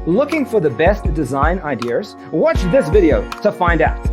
Looking for the best design ideas? Watch this video to find out.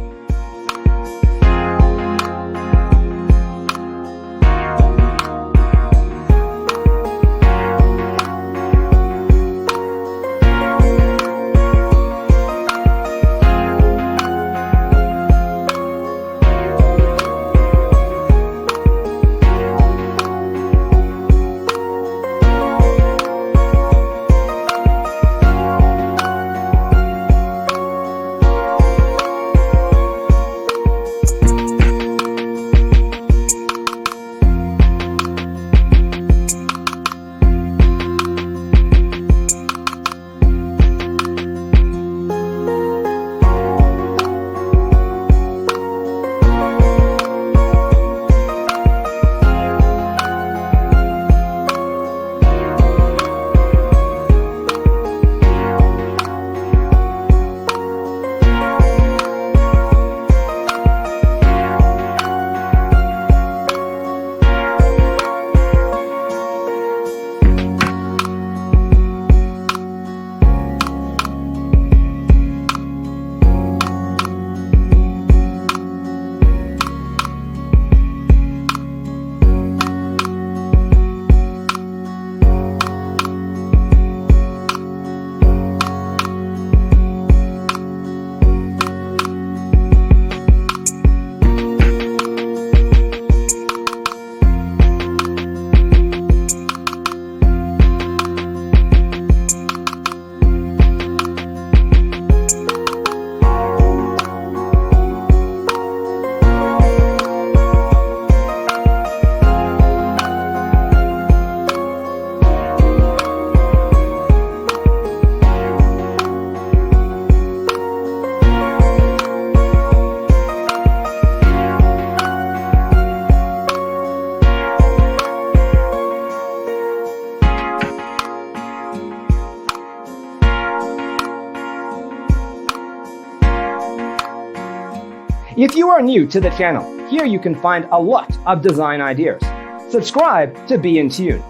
If you are new to the channel, here you can find a lot of design ideas. Subscribe to be in tune.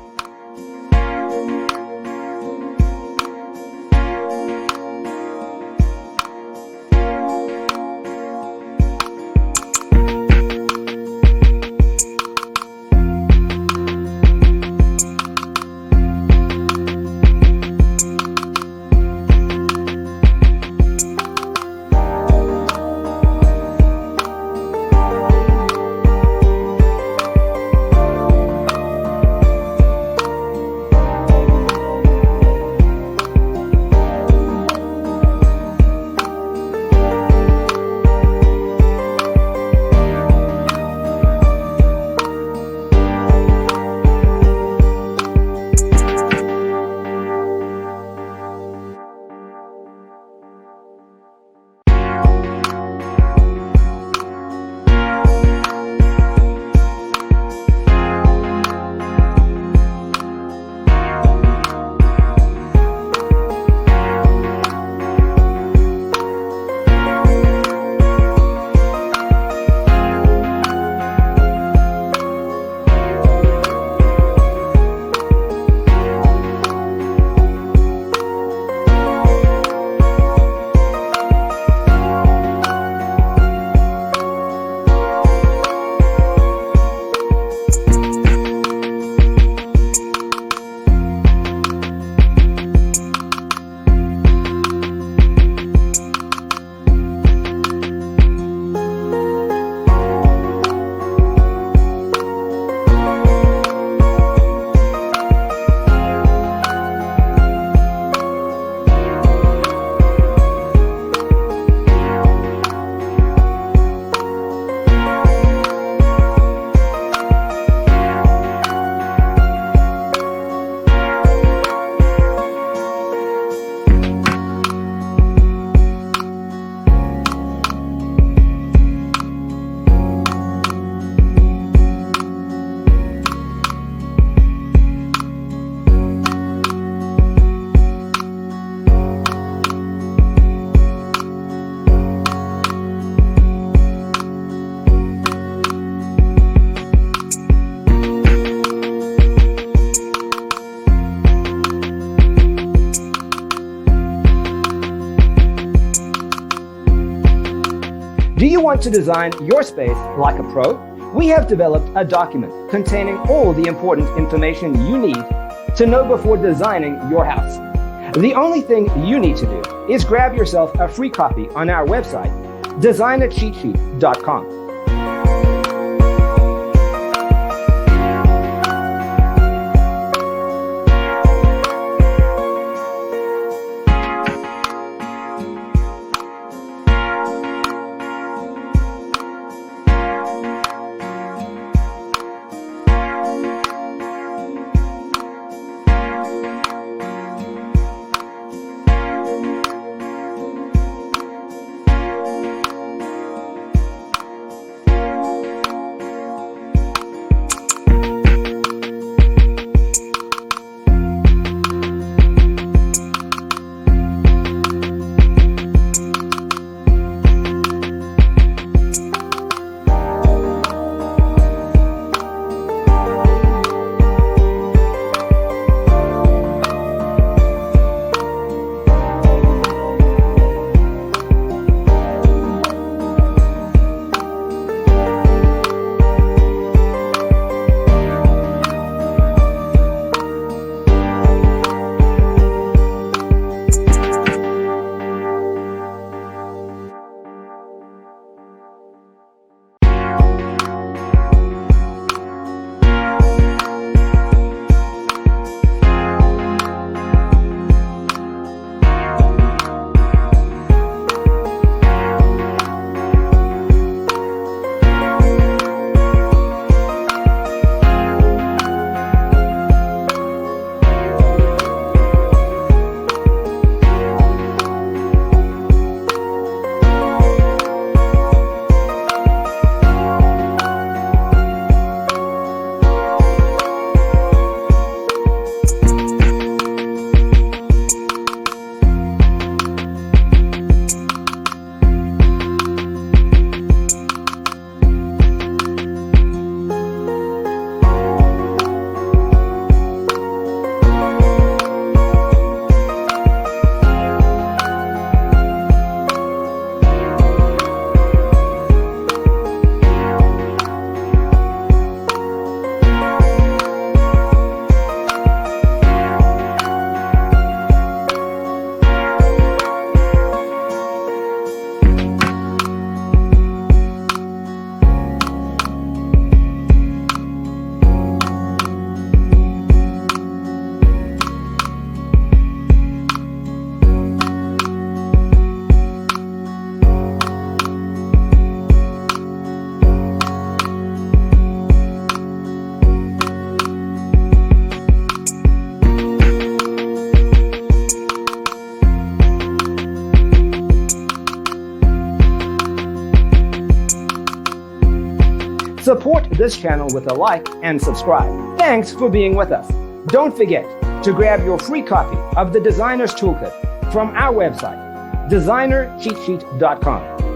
Do you want to design your space like a pro? We have developed a document containing all the important information you need to know before designing your house. The only thing you need to do is grab yourself a free copy on our website, designercheatsheet.com. Support this channel with a like and subscribe. Thanks for being with us. Don't forget to grab your free copy of the Designer's Toolkit from our website, designercheatsheet.com.